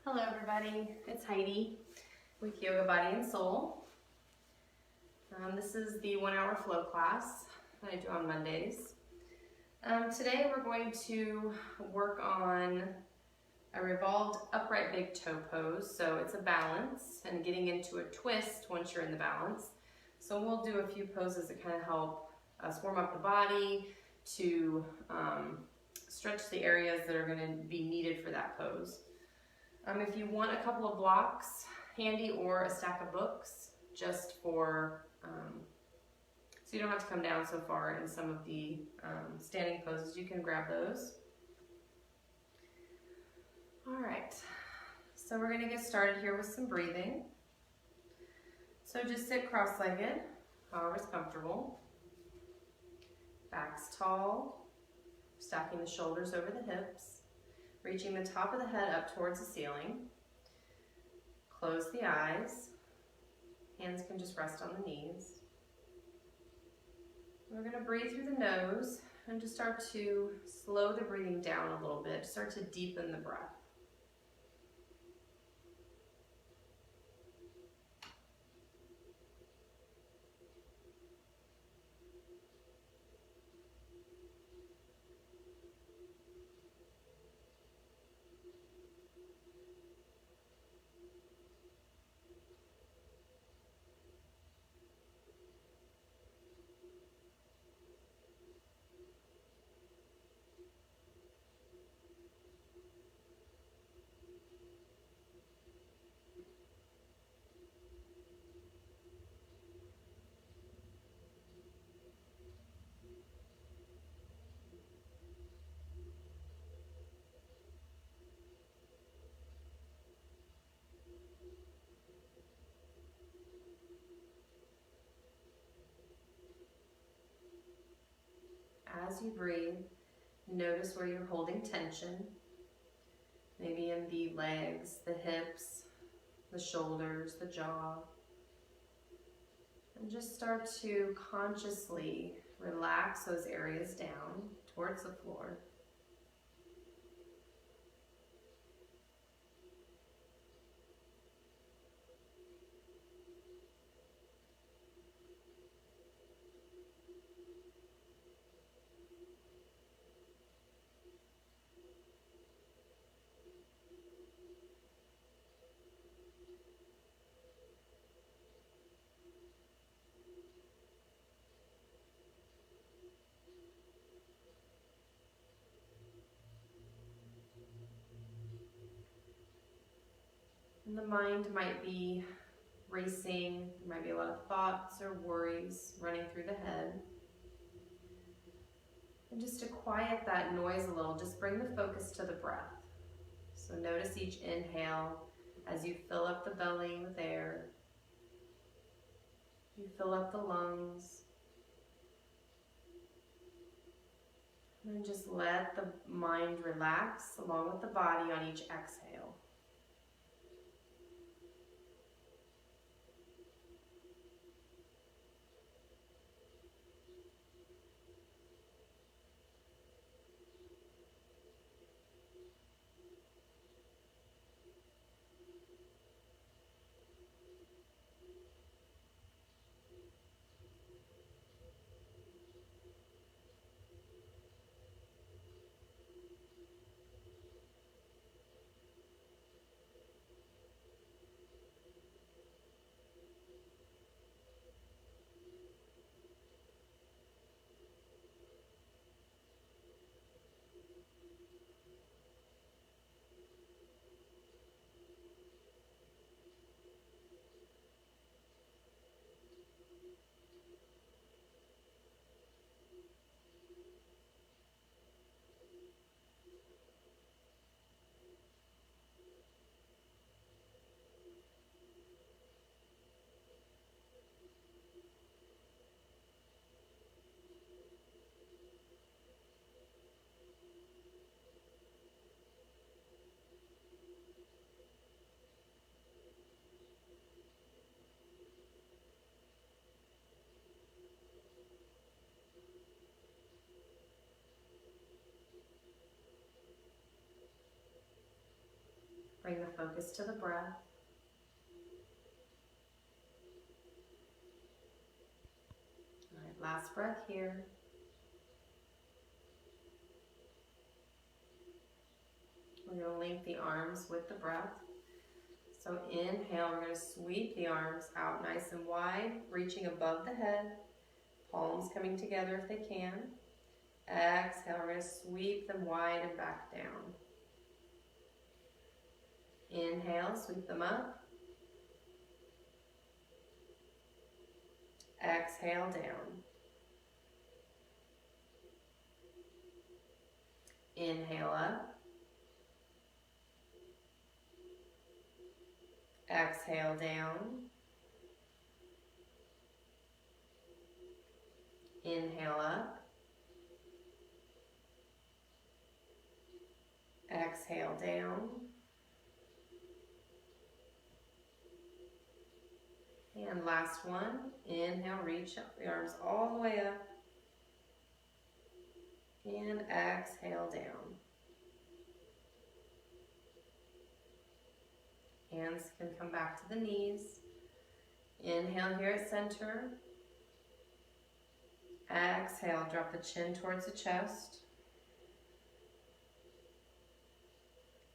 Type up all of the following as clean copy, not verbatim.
Hello everybody, it's Heidi with Yoga Body and Soul. This is the 1-hour flow class that I do on Mondays. Today we're going to work on a revolved upright big toe pose. So it's a balance and getting into a twist once you're in the balance. So we'll do a few poses that kind of help us warm up the body to stretch the areas that are going to be needed for that pose. If you want a couple of blocks handy or a stack of books just for, so you don't have to come down so far in some of the standing poses, you can grab those. All right, so we're gonna get started here with some breathing. So just sit cross-legged, however's comfortable. Back's tall, stacking the shoulders over the hips. Reaching the top of the head up towards the ceiling. Close the eyes. Hands can just rest on the knees. We're going to breathe through the nose and just start to slow the breathing down a little bit. Start to deepen the breath. As you breathe, notice where you're holding tension, maybe in the legs, the hips, the shoulders, the jaw. And just start to consciously relax those areas down towards the floor. And the mind might be racing, there might be a lot of thoughts or worries running through the head. And just to quiet that noise a little, just bring the focus to the breath. So notice each inhale as you fill up the belly with air. You fill up the lungs. And then just let the mind relax along with the body on each exhale. Bring the focus to the breath. All right, last breath here. We're going to link the arms with the breath. So inhale, we're going to sweep the arms out nice and wide, reaching above the head. Palms coming together if they can. Exhale, we're going to sweep them wide and back down. Inhale, sweep them up. Exhale, down. Inhale up. Exhale, down. Inhale up. Exhale, down. And last one. Inhale, reach up the arms all the way up. And exhale, down. Hands can come back to the knees. Inhale here at center. Exhale, drop the chin towards the chest.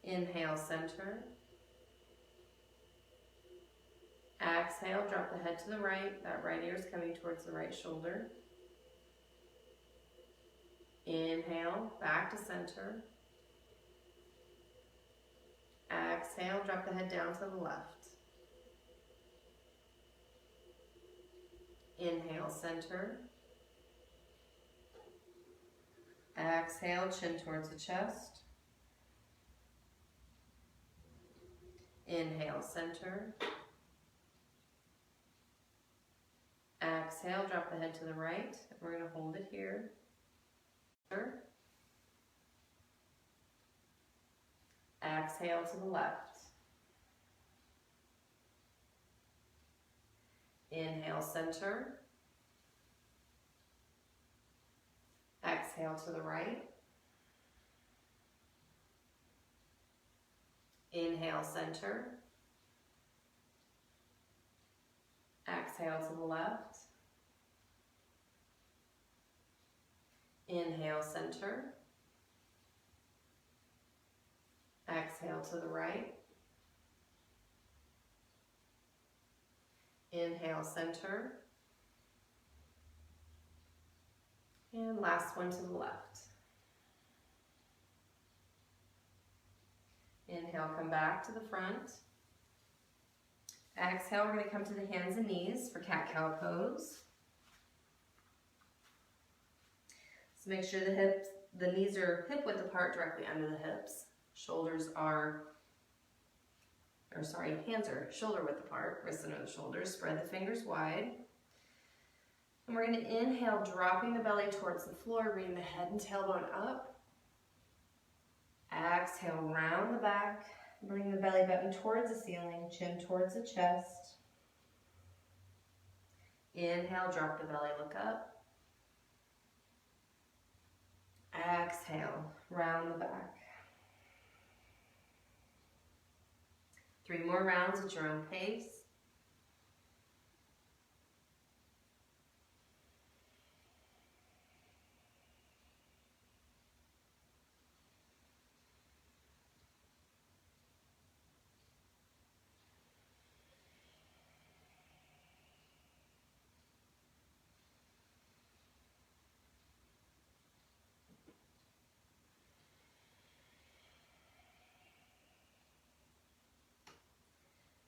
Inhale, center. Exhale, drop the head to the right. That right ear is coming towards the right shoulder. Inhale, back to center. Exhale, drop the head down to the left. Inhale, center. Exhale, chin towards the chest. Inhale, center. Exhale, drop the head to the right. We're going to hold it here. Exhale to the left. Inhale, center. Exhale to the right. Inhale, center. Exhale to the left. Inhale, center. Exhale to the right. Inhale, center. And last one to the left. Inhale, come back to the front. Exhale, we're going to come to the hands and knees for cat-cow pose. So make sure the knees are hip-width apart directly under the hips. Hands are shoulder-width apart, wrists under the shoulders. Spread the fingers wide. And we're going to inhale, dropping the belly towards the floor, bringing the head and tailbone up. Exhale, round the back. Bring the belly button towards the ceiling, chin towards the chest. Inhale, drop the belly, look up. Exhale, round the back. 3 more rounds at your own pace.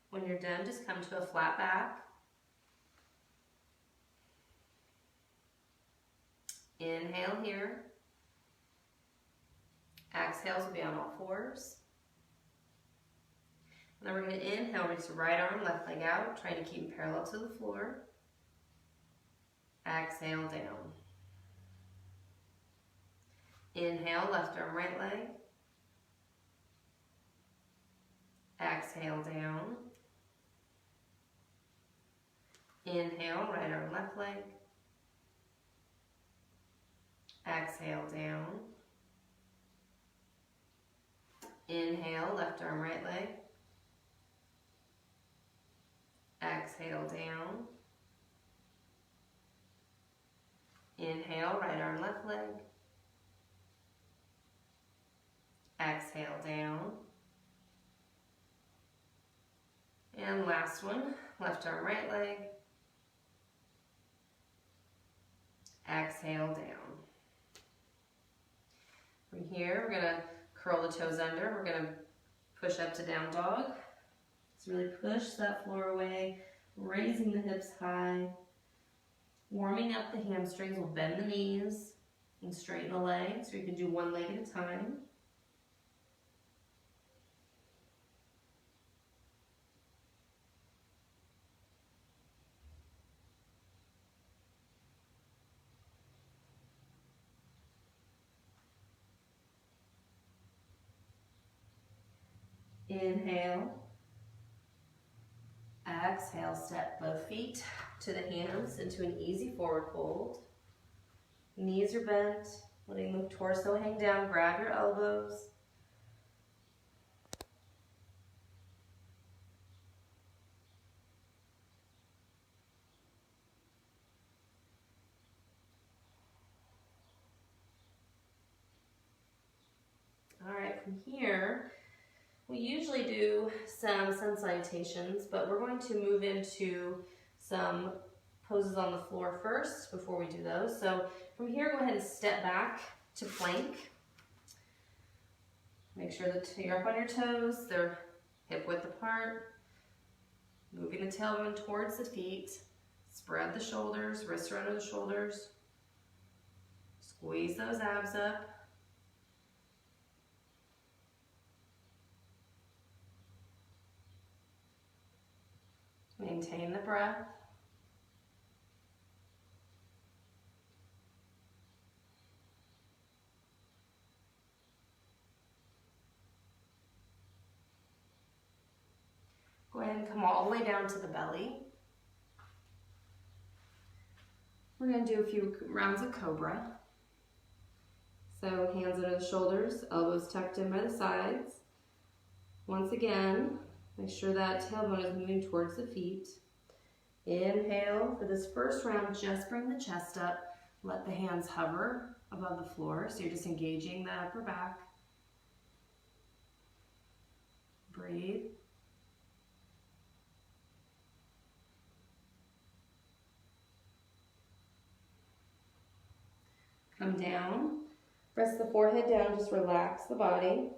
When you're done, just come to a flat back. Inhale here. Exhales will be on all fours. And then we're going to inhale, reach the right arm, left leg out, trying to keep parallel to the floor. Exhale, down. Inhale, left arm, right leg. Exhale, down. Inhale, right arm, left leg. Exhale, down. Inhale, left arm, right leg. Exhale, down. Inhale, right arm, left leg. Exhale, down. And last one, left arm, right leg. Exhale, down. From here, we're gonna curl the toes under. We're gonna push up to down dog. So really push that floor away, raising the hips high. Warming up the hamstrings, we'll bend the knees and straighten the legs, so you can do one leg at a time. Inhale. Exhale, step both feet to the hands into an easy forward fold. Knees are bent, letting the torso hang down, grab your elbows. All right, from here, we usually do some sun salutations, but we're going to move into some poses on the floor first before we do those. So from here, go ahead and step back to plank. Make sure that you're up on your toes, they're hip width apart. Moving the tailbone towards the feet. Spread the shoulders, wrists are under the shoulders. Squeeze those abs up. Maintain the breath. Go ahead and come all the way down to the belly. We're going to do a few rounds of cobra. So hands under the shoulders, elbows tucked in by the sides. Once again, make sure that tailbone is moving towards the feet. Inhale. For this first round, just bring the chest up. Let the hands hover above the floor, so you're just engaging the upper back. Breathe. Come down. Press the forehead down, just relax the body.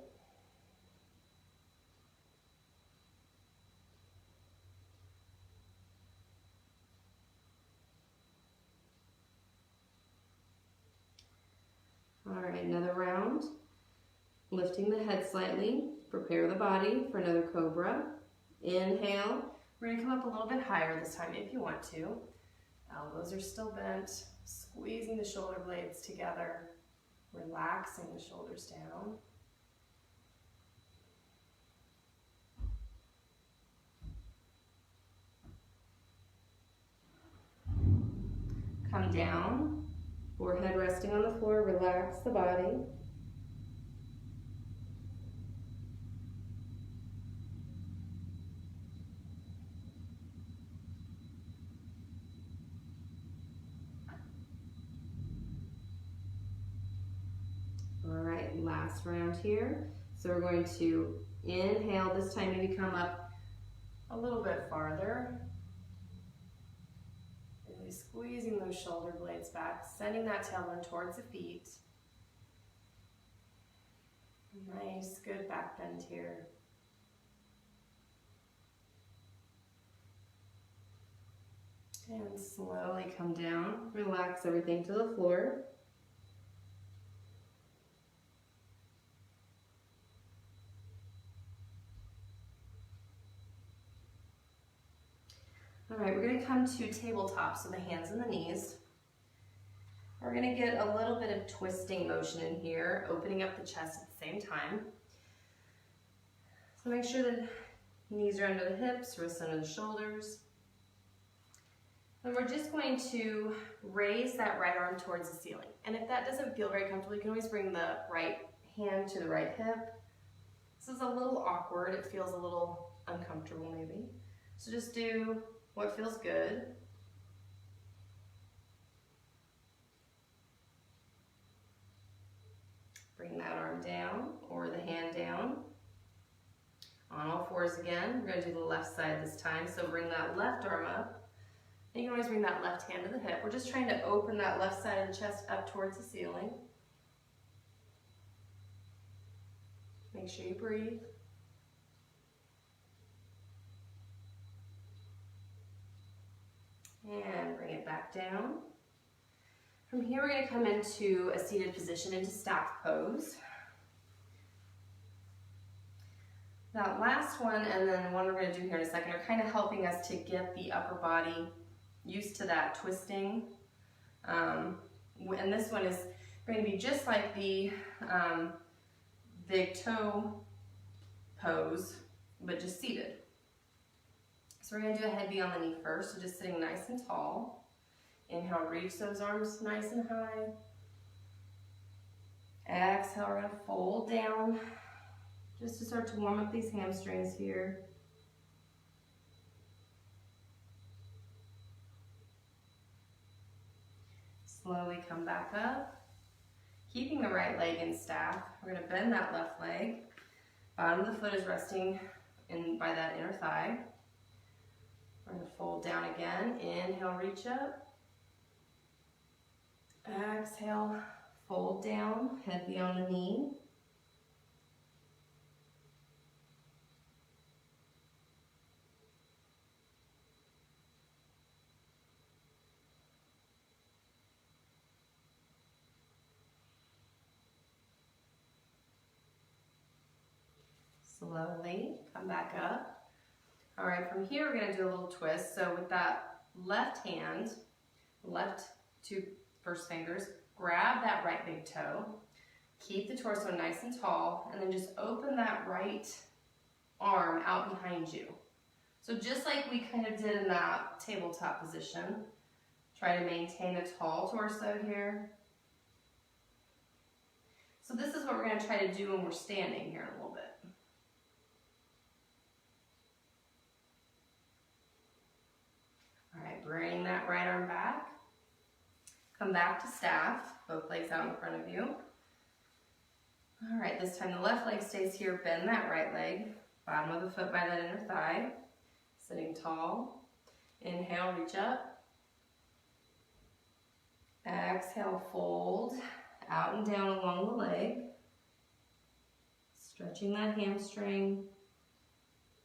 All right, another round. Lifting the head slightly. Prepare the body for another cobra. Inhale. We're going to come up a little bit higher this time if you want to. Elbows are still bent. Squeezing the shoulder blades together. Relaxing the shoulders down. Come down. Forehead resting on the floor, relax the body. All right, last round here. So we're going to inhale, this time maybe come up a little bit farther. Really squeezing those shoulder blades back, sending that tailbone towards the feet. Nice, good back bend here. And slowly come down, relax everything to the floor. All right, we're going to come to tabletop, so the hands and the knees. We're going to get a little bit of twisting motion in here, opening up the chest at the same time. So make sure the knees are under the hips, wrists under the shoulders. And we're just going to raise that right arm towards the ceiling. And if that doesn't feel very comfortable, you can always bring the right hand to the right hip. This is a little awkward. It feels a little uncomfortable maybe. So just do what feels good. Bring that arm down or the hand down. On all fours again. We're going to do the left side this time. So bring that left arm up. And you can always bring that left hand to the hip. We're just trying to open that left side of the chest up towards the ceiling. Make sure you breathe. And bring it back down. From here, we're going to come into a seated position, into staff pose. That last one and then one we're going to do here in a second are kind of helping us to get the upper body used to that twisting. And this one is going to be just like the big toe pose, but just seated. So we're going to do a head bee on the knee first, so just sitting nice and tall. Inhale, reach those arms nice and high. Exhale, we're going to fold down just to start to warm up these hamstrings here. Slowly come back up. Keeping the right leg in staff, we're going to bend that left leg. Bottom of the foot is resting in by that inner thigh. We're going to fold down again. Inhale, reach up. Exhale, fold down, head beyond the knee. Slowly come back up. All right, from here we're going to do a little twist. So with that left hand, left two first fingers, grab that right big toe, keep the torso nice and tall, and then just open that right arm out behind you. So just like we kind of did in that tabletop position, try to maintain a tall torso here. So this is what we're going to try to do when we're standing here in a little bit. All right, bring that right arm back. Come back to staff, both legs out in front of you. All right, this time the left leg stays here, bend that right leg, bottom of the foot by that inner thigh, sitting tall. Inhale, reach up. Exhale, fold out and down along the leg. Stretching that hamstring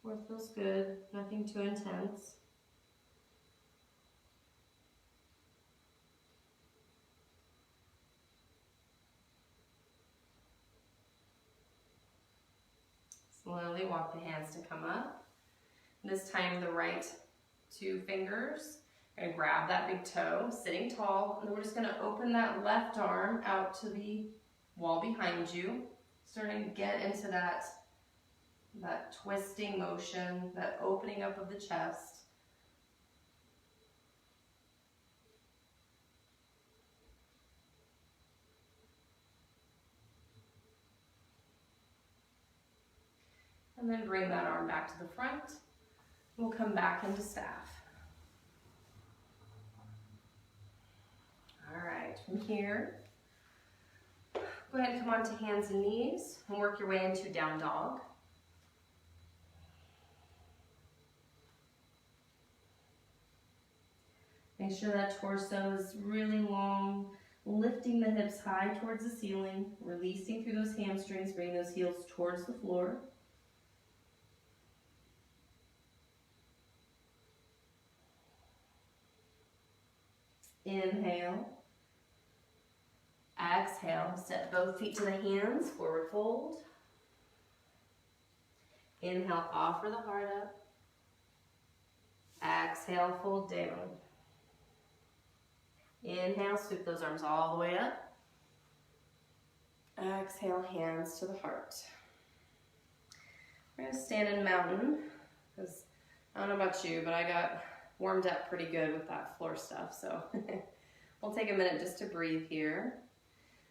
where it feels good, nothing too intense. Slowly walk the hands to come up. This time the right two fingers, I'm going to grab that big toe, sitting tall, and then we're just going to open that left arm out to the wall behind you, starting to get into that twisting motion, that opening up of the chest. And then bring that arm back to the front. We'll come back into staff. All right, from here, go ahead and come onto hands and knees and work your way into down dog. Make sure that torso is really long, lifting the hips high towards the ceiling, releasing through those hamstrings, bringing those heels towards the floor. Inhale. Exhale, step both feet to the hands, forward fold. Inhale, offer the heart up. Exhale, fold down. Inhale, sweep those arms all the way up. Exhale, hands to the heart. We're going to stand in mountain, because I don't know about you, but I got warmed up pretty good with that floor stuff, so we'll take a minute just to breathe here.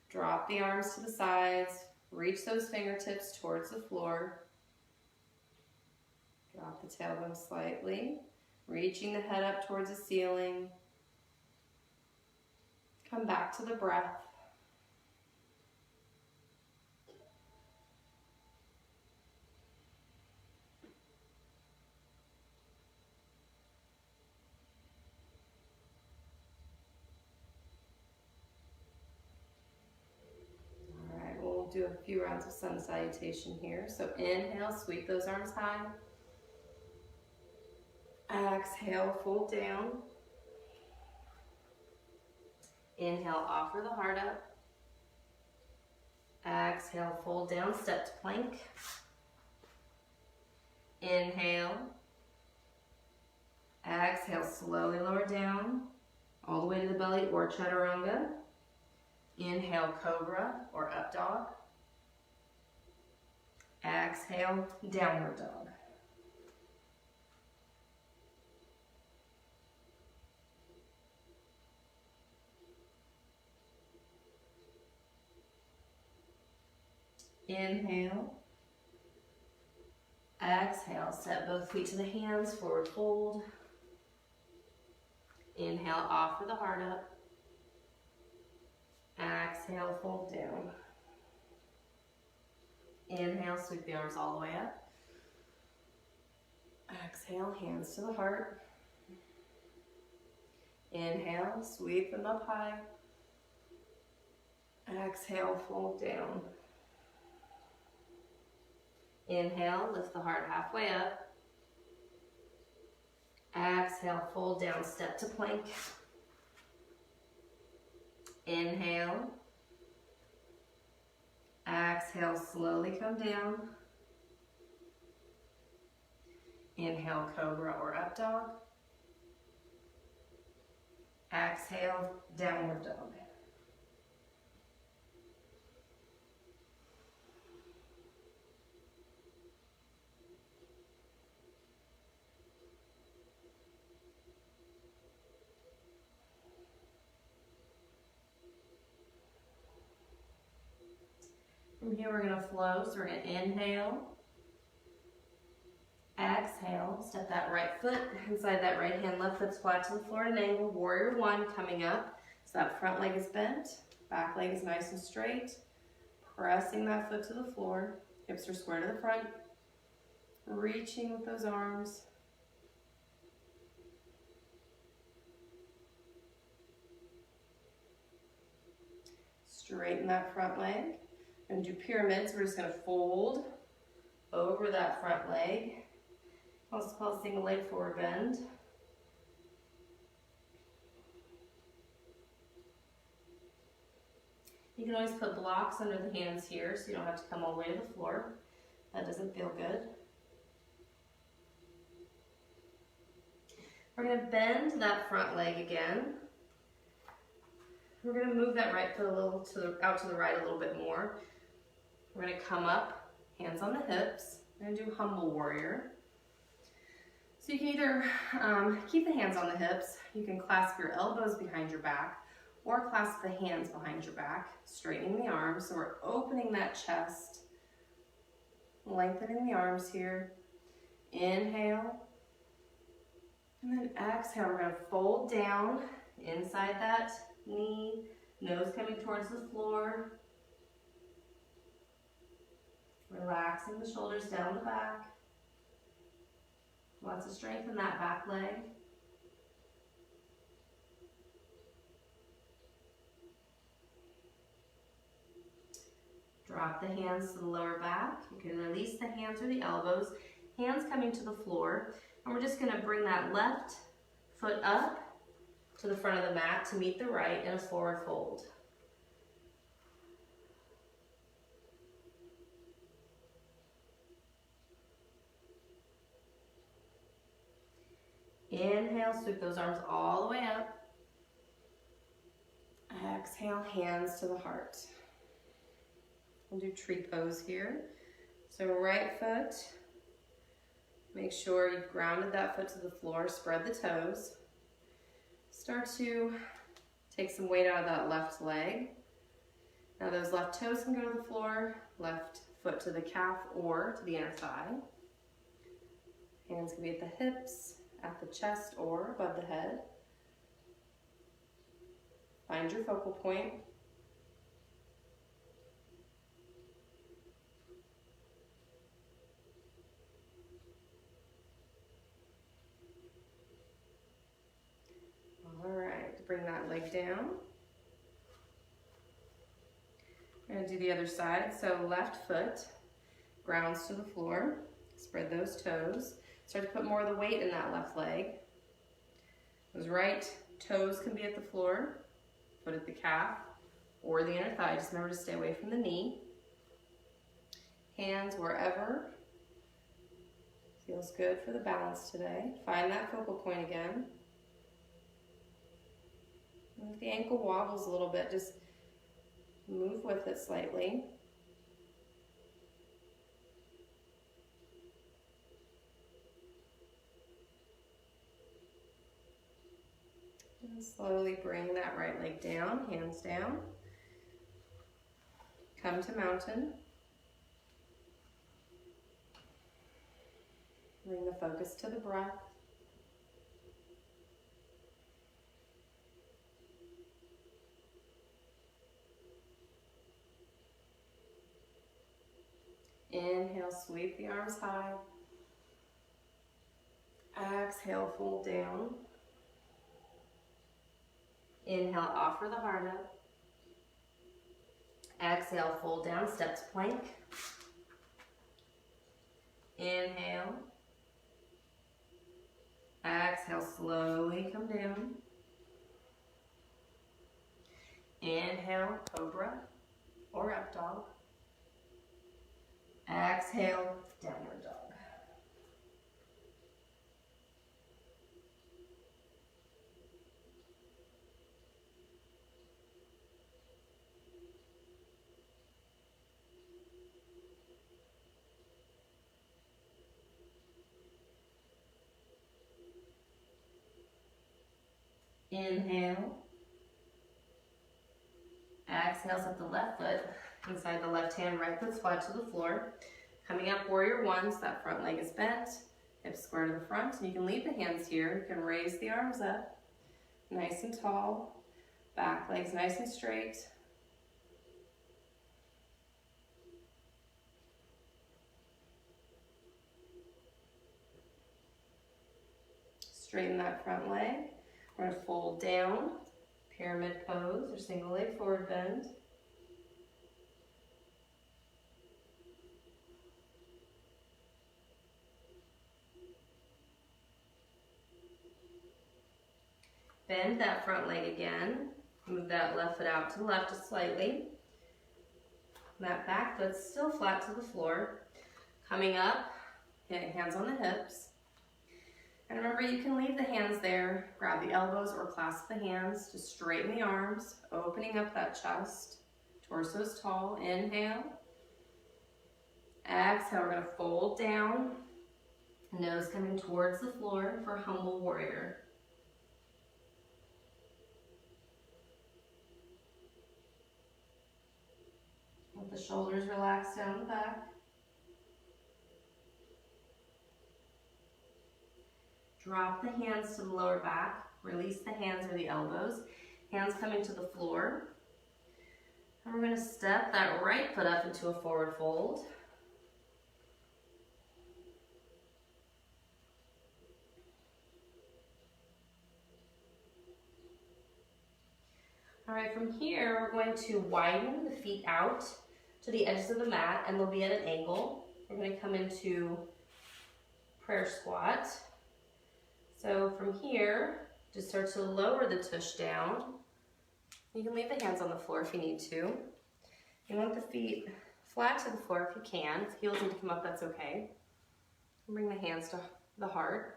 Drop the arms to the sides, reach those fingertips towards the floor. Drop the tailbone slightly, reaching the head up towards the ceiling. Come back to the breath. All right, we'll do a few rounds of sun salutation here. So inhale, sweep those arms high. Exhale, fold down. Inhale, offer the heart up. Exhale, fold down, step to plank. Inhale. Exhale, slowly lower down, all the way to the belly or chaturanga. Inhale, cobra or up dog. Exhale, downward dog. Inhale. Exhale, step both feet to the hands, forward fold. Inhale, offer the heart up. Exhale, fold down. Inhale, sweep the arms all the way up. Exhale, hands to the heart. Inhale, sweep them up high. Exhale, fold down. Inhale, lift the heart halfway up. Exhale, fold down, step to plank. Inhale. Exhale, slowly come down. Inhale, cobra or up dog. Exhale, downward dog. From here we're going to flow, so we're going to inhale, exhale, step that right foot inside that right hand, left foot's flat to the floor at an angle, warrior one coming up, so that front leg is bent, back leg is nice and straight, pressing that foot to the floor, hips are square to the front, reaching with those arms. Straighten that front leg. And do pyramids. We're just going to fold over that front leg. Also called single leg forward bend. You can always put blocks under the hands here so you don't have to come all the way to the floor. That doesn't feel good. We're going to bend that front leg again. We're going to move that right foot a little out to the right a little bit more. We're going to come up, hands on the hips, and do humble warrior. So you can either keep the hands on the hips, you can clasp your elbows behind your back, or clasp the hands behind your back, straightening the arms. So we're opening that chest, lengthening the arms here. Inhale, and then exhale. We're going to fold down inside that knee, nose coming towards the floor. Relaxing the shoulders down the back. Lots of strength in that back leg. Drop the hands to the lower back. You can release the hands or the elbows. Hands coming to the floor. And we're just going to bring that left foot up to the front of the mat to meet the right in a forward fold. Inhale, sweep those arms all the way up. Exhale, hands to the heart. We'll do tree pose here. So right foot, make sure you've grounded that foot to the floor, spread the toes. Start to take some weight out of that left leg. Now those left toes can go to the floor, left foot to the calf or to the inner thigh. Hands can be at the hips, at the chest, or above the head. Find your focal point. All right, bring that leg down. We're going to do the other side. So left foot grounds to the floor. Spread those toes. Start to put more of the weight in that left leg. Those right toes can be at the floor, foot at the calf, or the inner thigh. Just remember to stay away from the knee. Hands wherever feels good for the balance today. Find that focal point again. And if the ankle wobbles a little bit, just move with it slightly. And slowly bring that right leg down, hands down. Come to mountain. Bring the focus to the breath. Inhale, sweep the arms high. Exhale, fold down. Inhale, offer the heart up. Exhale, fold down, step to plank. Inhale. Exhale, slowly come down. Inhale, cobra or up dog. Exhale, downward dog. Inhale. Exhale, set the left foot inside the left hand, right foot flat to the floor. Coming up, warrior one, so that front leg is bent, hips square to the front. And you can leave the hands here. You can raise the arms up, nice and tall. Back legs nice and straight. Straighten that front leg. We're going to fold down, pyramid pose or single leg forward bend. Bend that front leg again. Move that left foot out to the left just slightly. That back foot's still flat to the floor. Coming up, hands on the hips. And remember, you can leave the hands there, grab the elbows or clasp the hands to straighten the arms, opening up that chest. Torso's tall. Inhale. Exhale, we're going to fold down. Nose coming towards the floor for humble warrior. Let the shoulders relax down the back. Drop the hands to the lower back. Release the hands or the elbows. Hands coming to the floor. And we're going to step that right foot up into a forward fold. All right, from here, we're going to widen the feet out to the edges of the mat, and they'll be at an angle. We're going to come into prayer squat. So from here, just start to lower the tush down. You can leave the hands on the floor if you need to. You want the feet flat to the floor if you can. If heels need to come up, that's okay. Bring the hands to the heart.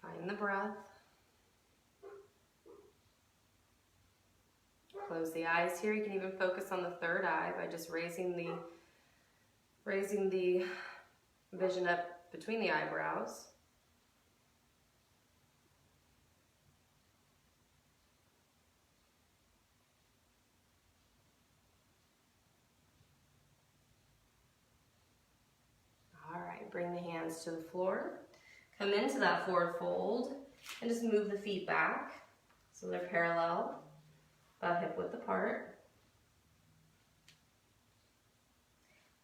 Find the breath. Close the eyes here. You can even focus on the third eye by just raising the vision up between the eyebrows. the hands to the floor. Come into that forward fold and just move the feet back so they're parallel, about hip width apart.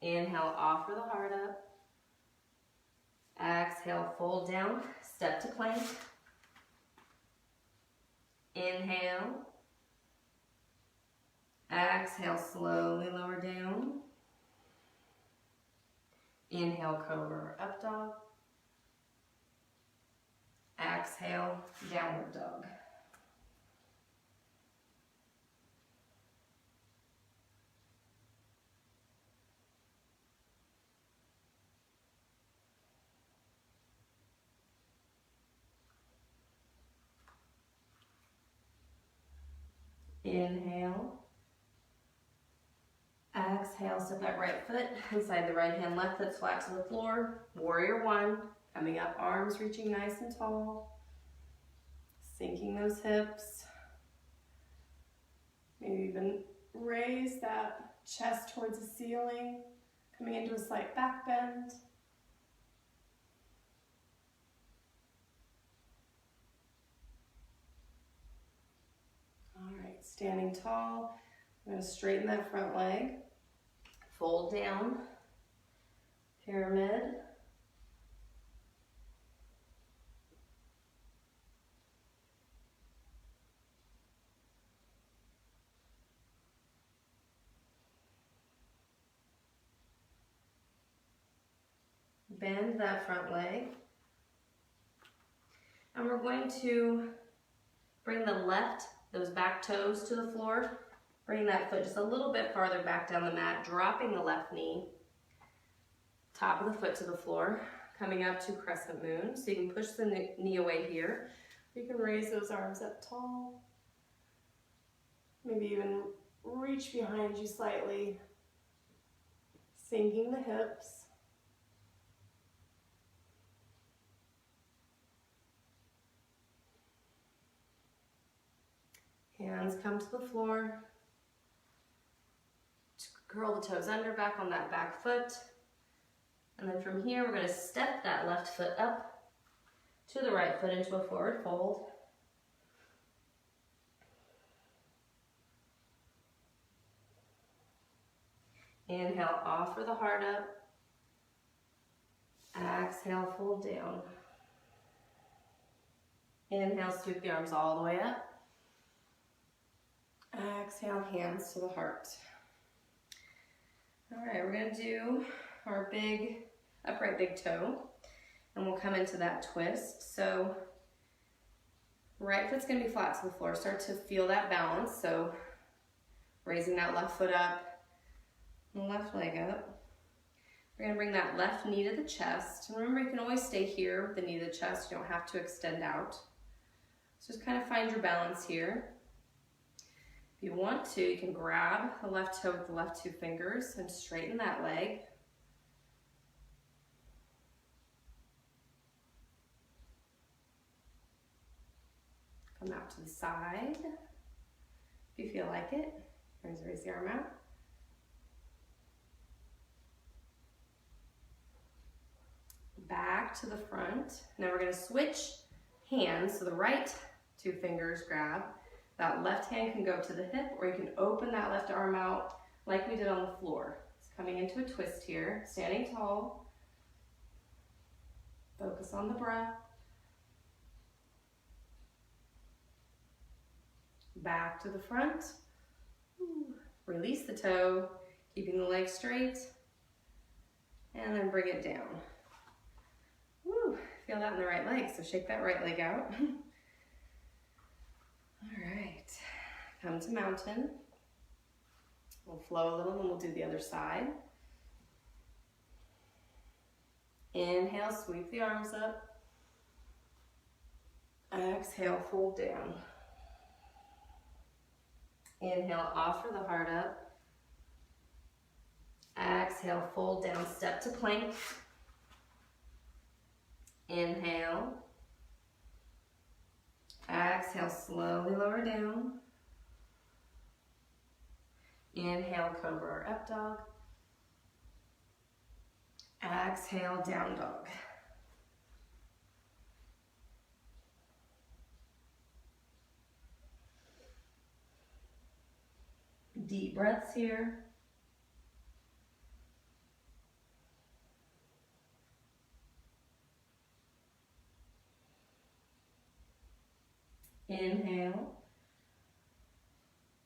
Inhale, offer the heart up. Exhale, fold down, step to plank. Inhale. Exhale, slowly lower down. Inhale, cobra or up dog. Exhale, downward dog. Inhale. Exhale, step that right foot inside the right hand, left foot's flat to the floor. Warrior one, coming up, arms reaching nice and tall. Sinking those hips. Maybe even raise that chest towards the ceiling, coming into a slight back bend. All right, standing tall. I'm going to straighten that front leg. Fold down, pyramid. Bend that front leg. And we're going to bring the those back toes to the floor. Bring that foot just a little bit farther back down the mat, dropping the left knee. Top of the foot to the floor, coming up to crescent moon. So you can push the knee away here. You can raise those arms up tall. Maybe even reach behind you slightly, sinking the hips. Hands come to the floor. Curl the toes under, back on that back foot. And then from here, we're going to step that left foot up to the right foot into a forward fold. Inhale, offer the heart up. Exhale, fold down. Inhale, sweep the arms all the way up. Exhale, hands to the heart. All right, we're going to do our big upright big toe, and we'll come into that twist. So right foot's going to be flat to the floor. Start to feel that balance. So raising that left foot up, and the left leg up. We're going to bring that left knee to the chest. And remember, you can always stay here with the knee to the chest. You don't have to extend out. So just kind of find your balance here. If you want to, you can grab the left toe with the left two fingers and straighten that leg. Come out to the side, if you feel like it. Raise the arm out. Back to the front. Now we're going to switch hands. So the right two fingers grab. That left hand can go to the hip, or you can open that left arm out like we did on the floor. It's coming into a twist here, standing tall. Focus on the breath. Back to the front. Release the toe, keeping the leg straight, and then bring it down. Woo, feel that in the right leg, so shake that right leg out. All right, come to mountain. We'll flow a little and we'll do the other side. Inhale, sweep the arms up. Exhale, fold down. Inhale, offer the heart up. Exhale, fold down, step to plank. Inhale. Exhale, slowly lower down. Inhale, cobra or up dog. Exhale, down dog. Deep breaths here. Inhale.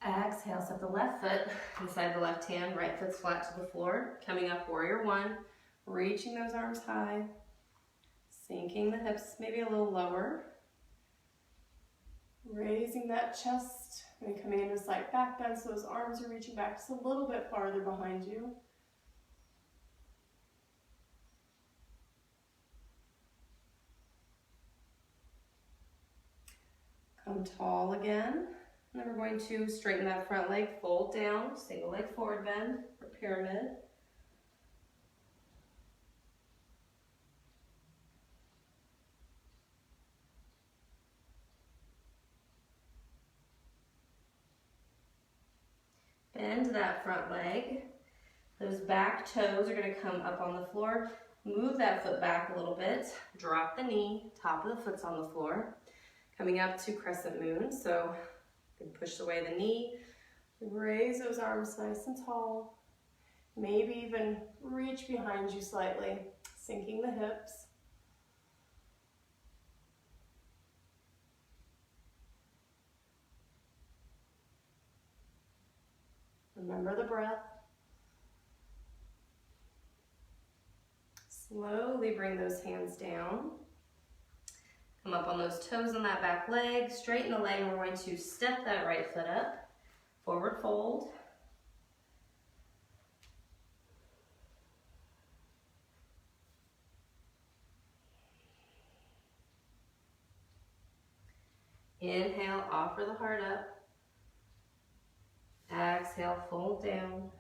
Exhale, step the left foot inside the left hand, right foot's flat to the floor. Coming up, warrior one, reaching those arms high, sinking the hips maybe a little lower. Raising that chest and coming into a slight back bend so those arms are reaching back just a little bit farther behind you. Come tall again. And then we're going to straighten that front leg, fold down, single leg forward bend for pyramid. Bend that front leg. Those back toes are going to come up on the floor. Move that foot back a little bit. Drop the knee. Top of the foot's on the floor. Coming up to crescent moon. So you can push away the knee. Raise those arms nice and tall. Maybe even reach behind you slightly. Sinking the hips. Remember the breath. Slowly bring those hands down. Come up on those toes on that back leg. Straighten the leg and we're going to step that right foot up. Forward fold. Inhale, offer the heart up. Exhale, fold down.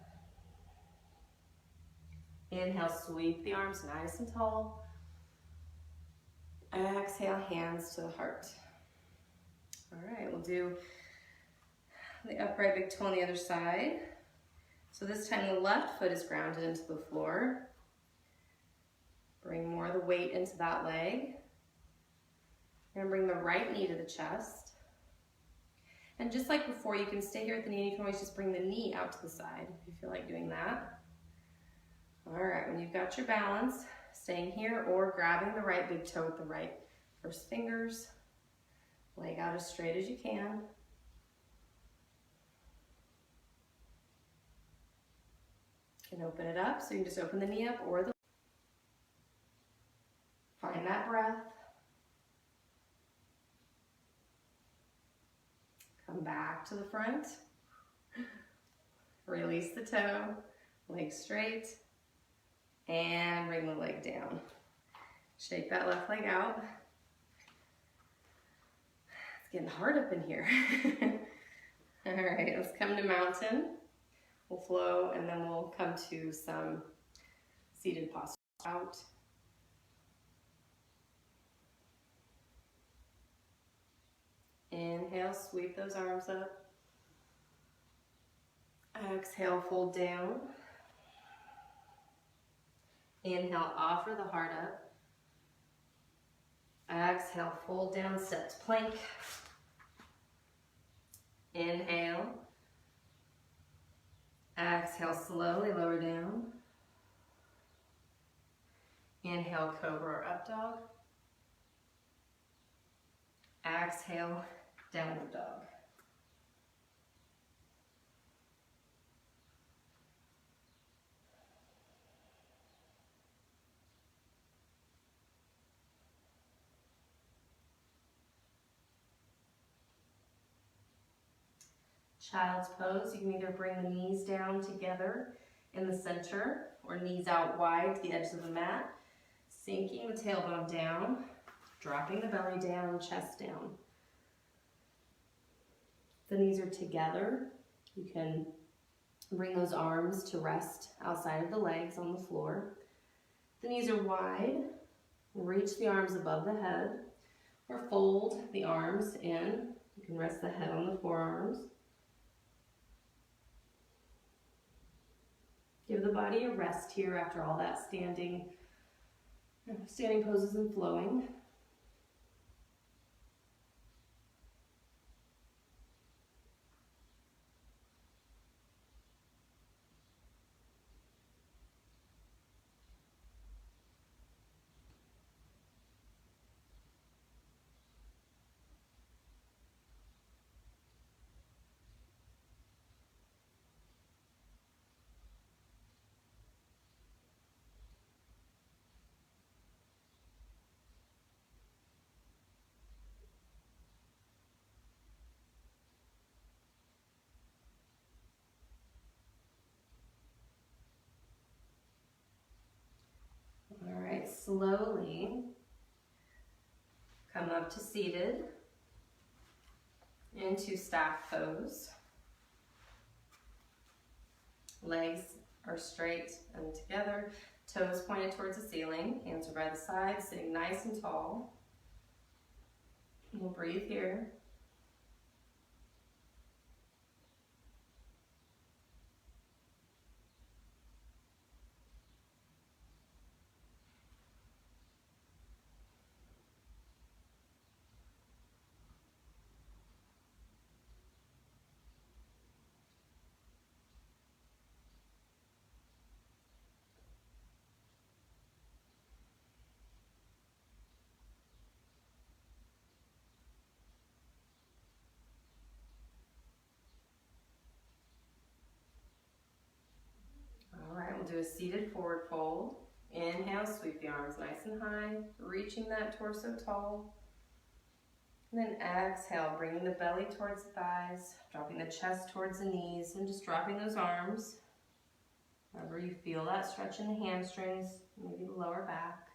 Inhale, sweep the arms nice and tall. Exhale, hands to the heart. All right, we'll do the upright big toe on the other side. So this time the left foot is grounded into the floor. Bring more of the weight into that leg. And bring the right knee to the chest. And just like before, you can stay here at the knee and you can always just bring the knee out to the side if you feel like doing that. All right, when you've got your balance, staying here or grabbing the right big toe with the right first fingers. Leg out as straight as you can. You can open it up, so you can just open the knee up or the... Find that breath. Come back to the front. Release the toe, leg straight, and bring the leg down. Shake that left leg out. It's getting hard up in here. All right, let's come to mountain. We'll flow and then we'll come to some seated posture out. Inhale, sweep those arms up. Exhale, fold down. Inhale, offer the heart up. Exhale, fold down, step to plank. Inhale. Exhale, slowly lower down. Inhale, cobra or up dog. Exhale, downward dog. Child's pose, you can either bring the knees down together in the center or knees out wide to the edge of the mat, sinking the tailbone down, dropping the belly down, chest down. The knees are together. You can bring those arms to rest outside of the legs on the floor. The knees are wide. Reach the arms above the head or fold the arms in. You can rest the head on the forearms. Give the body a rest here after all that standing poses and flowing. All right, slowly come up to seated into staff pose. Legs are straight and together, toes pointed towards the ceiling, hands are by the side, sitting nice and tall. We'll breathe here. All right, we'll do a seated forward fold. Inhale, sweep the arms nice and high, reaching that torso tall. And then exhale, bringing the belly towards the thighs, dropping the chest towards the knees, and just dropping those arms. Wherever you feel that stretch in the hamstrings, maybe the lower back.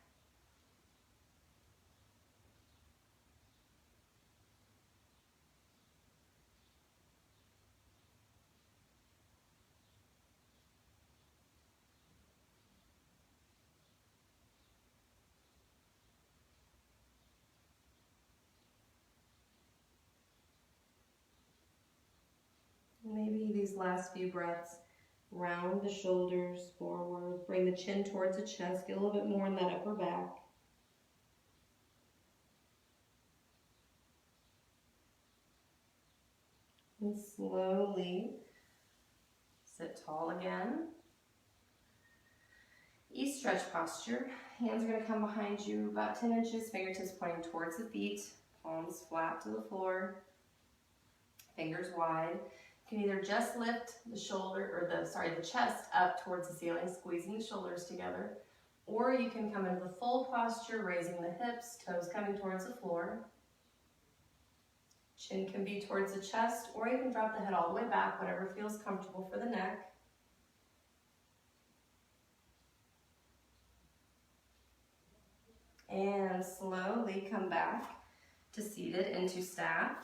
Maybe these last few breaths, round the shoulders forward, bring the chin towards the chest, get a little bit more in that upper back. And slowly sit tall again. East stretch posture. Hands are going to come behind you about 10 inches, fingertips pointing towards the feet, palms flat to the floor, fingers wide. You can either just lift the the chest up towards the ceiling, squeezing the shoulders together, or you can come into the full posture, raising the hips, toes coming towards the floor. Chin can be towards the chest, or you can drop the head all the way back, whatever feels comfortable for the neck. And slowly come back to seated into staff.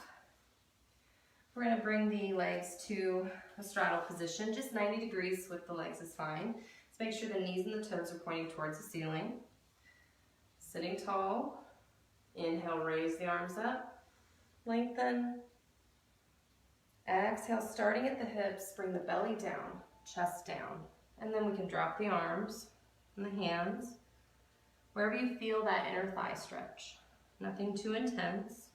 We're going to bring the legs to a straddle position, just 90 degrees with the legs is fine. Let's make sure the knees and the toes are pointing towards the ceiling. Sitting tall. Inhale, raise the arms up. Lengthen. Exhale, starting at the hips, bring the belly down, chest down. And then we can drop the arms and the hands wherever you feel that inner thigh stretch. Nothing too intense.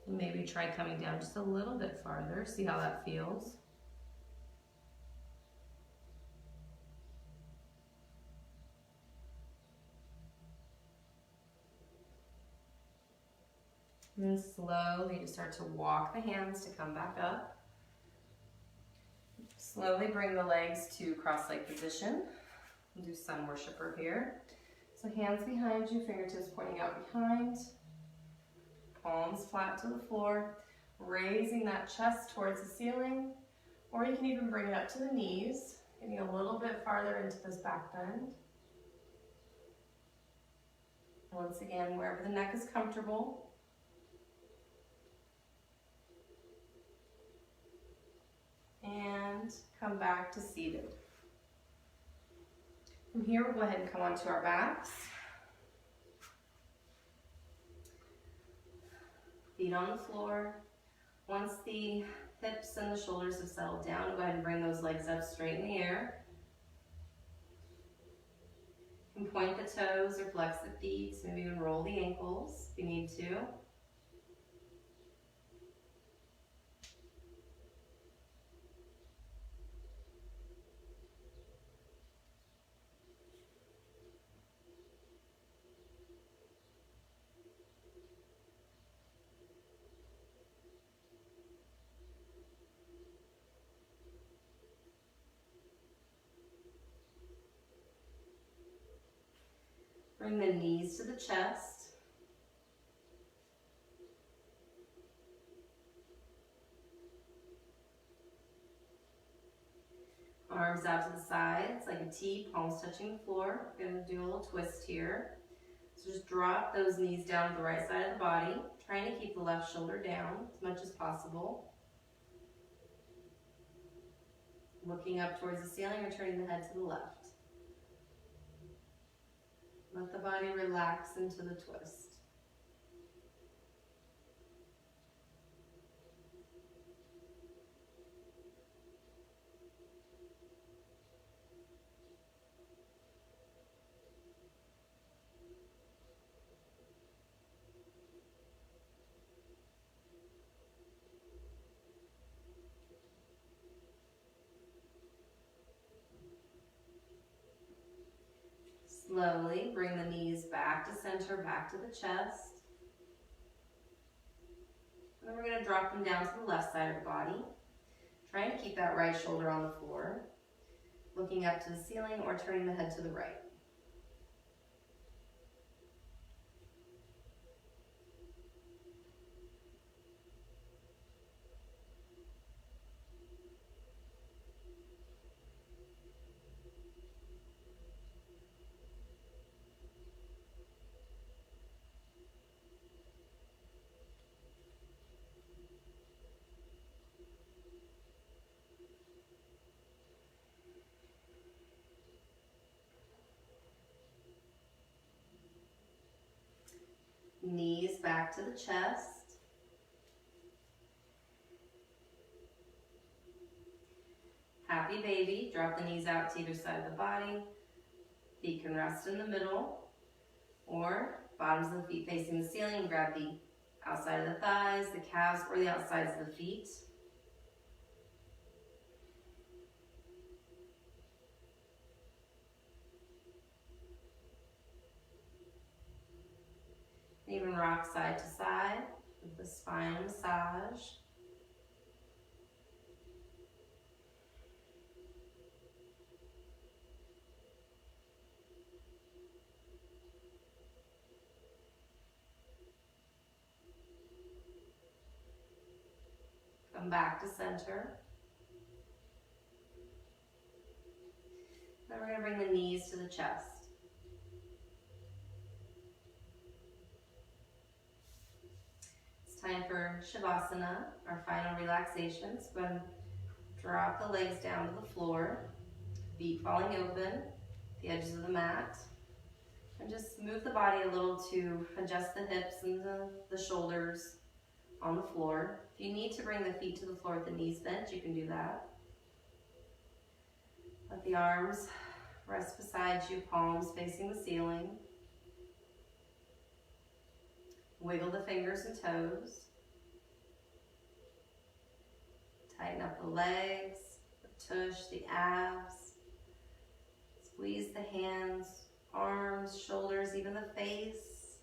Maybe try coming down just a little bit farther, see how that feels. And then slowly just start to walk the hands to come back up. Slowly bring the legs to cross-leg position. We'll do sun worshiper here. So hands behind you, fingertips pointing out behind. Palms flat to the floor, raising that chest towards the ceiling, or you can even bring it up to the knees, getting a little bit farther into this back bend. Once again, wherever the neck is comfortable. And come back to seated. From here, we'll go ahead and come onto our backs. Feet on the floor. Once the hips and the shoulders have settled down, go ahead and bring those legs up straight in the air. You can point the toes or flex the feet, maybe even roll the ankles if you need to. Bring the knees to the chest. Arms out to the sides like a T, palms touching the floor. We're going to do a little twist here. So just drop those knees down to the right side of the body, trying to keep the left shoulder down as much as possible. Looking up towards the ceiling or turning the head to the left. Let the body relax into the twist. Slowly bring the knees back to center, back to the chest. And then we're going to drop them down to the left side of the body. Trying to keep that right shoulder on the floor. Looking up to the ceiling or turning the head to the right. Knees back to the chest. Happy baby. Drop the knees out to either side of the body. Feet can rest in the middle. Or bottoms of the feet facing the ceiling. Grab the outside of the thighs, the calves, or the outsides of the feet. Even rock side to side with the spine massage. Come back to center. Then we're going to bring the knees to the chest. Time for Shavasana, our final relaxation. So go ahead and drop the legs down to the floor, feet falling open, the edges of the mat. And just move the body a little to adjust the hips and the shoulders on the floor. If you need to bring the feet to the floor with the knees bent, you can do that. Let the arms rest beside you, palms facing the ceiling. Wiggle the fingers and toes. Tighten up the legs, the tush, the abs. Squeeze the hands, arms, shoulders, even the face.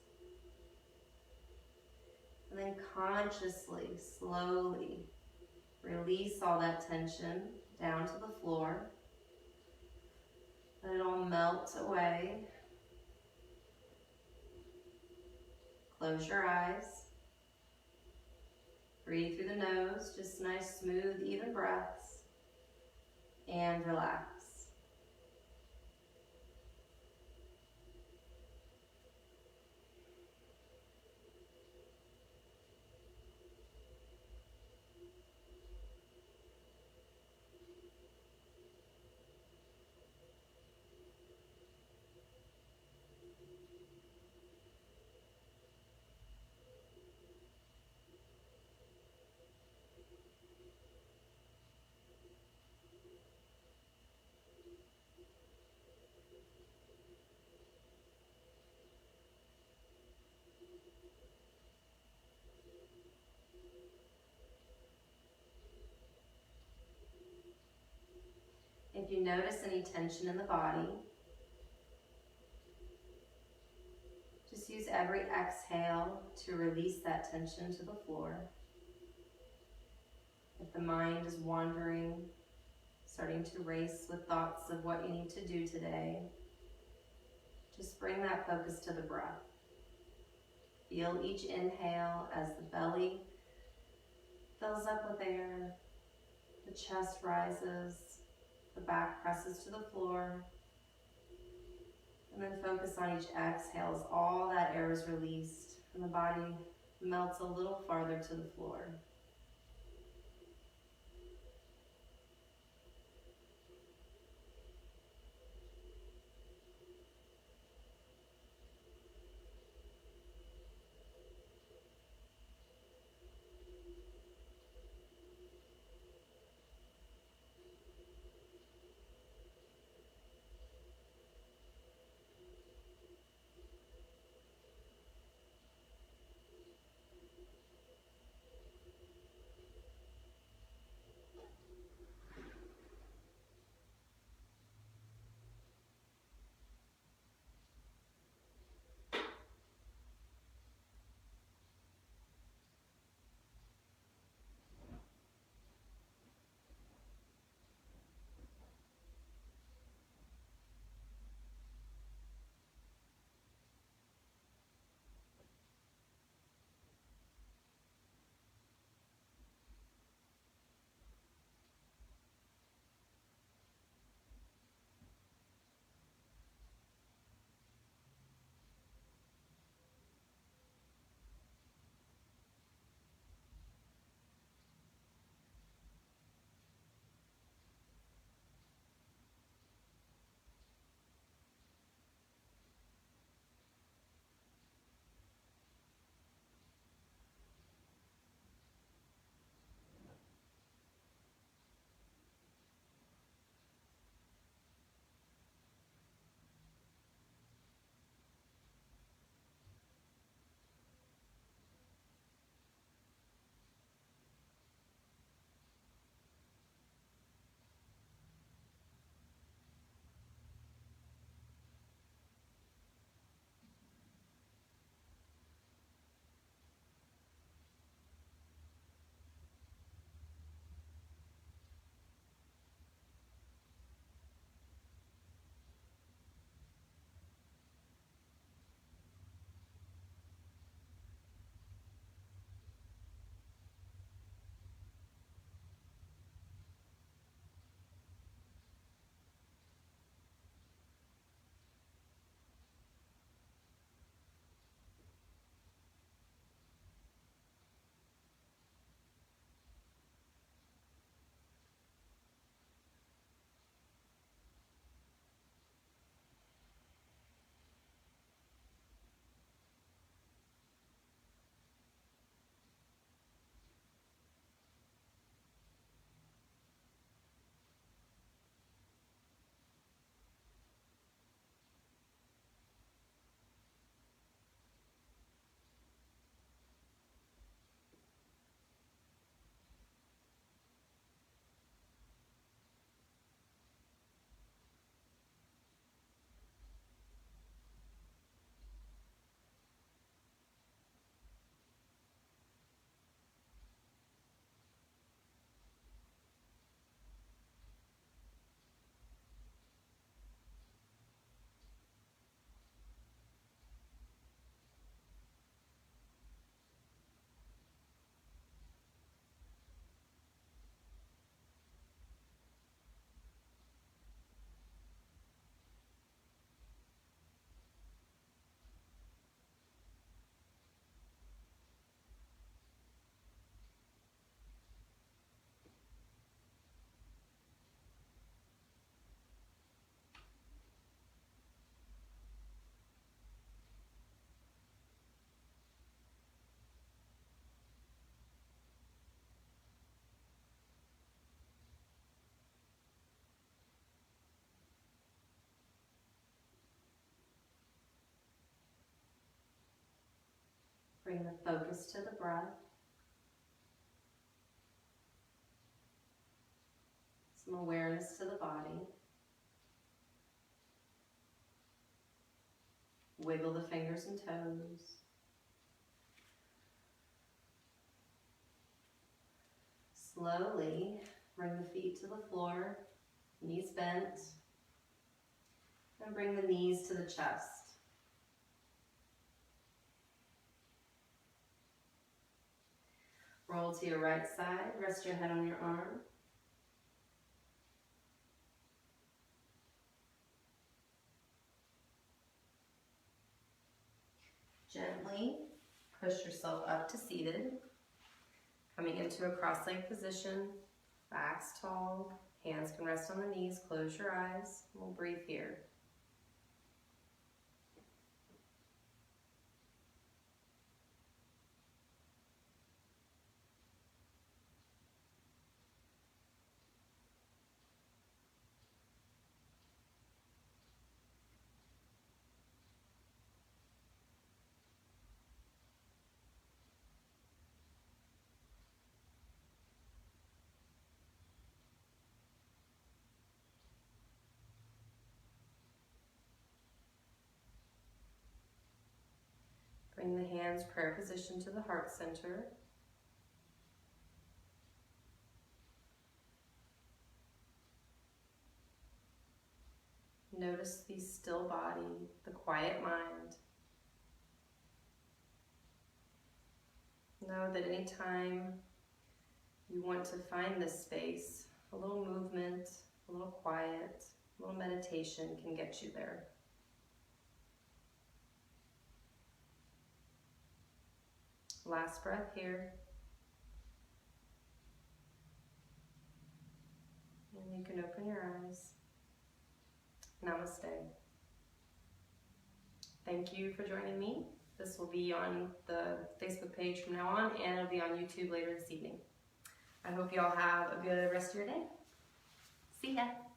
And then consciously, slowly release all that tension down to the floor. Let it all melt away. Close your eyes. Breathe through the nose, just nice, smooth, even breaths. And relax. If you notice any tension in the body, just use every exhale to release that tension to the floor. If the mind is wandering, starting to race with thoughts of what you need to do today, just bring that focus to the breath. Feel each inhale as the belly fills up with air, the chest rises, the back presses to the floor, and then focus on each exhale as all that air is released and the body melts a little farther to the floor. Bring the focus to the breath. Some awareness to the body. Wiggle the fingers and toes. Slowly bring the feet to the floor, knees bent, and bring the knees to the chest. Roll to your right side, rest your head on your arm. Gently push yourself up to seated, coming into a cross-legged position, backs tall, hands can rest on the knees, close your eyes, and we'll breathe here. Bring the hands prayer position to the heart center. Notice the still body, the quiet mind. Know that anytime you want to find this space, a little movement, a little quiet, a little meditation can get you there. Last breath here. And you can open your eyes. Namaste. Thank you for joining me. This will be on the Facebook page from now on, and it'll be on YouTube later this evening. I hope you all have a good rest of your day. See ya.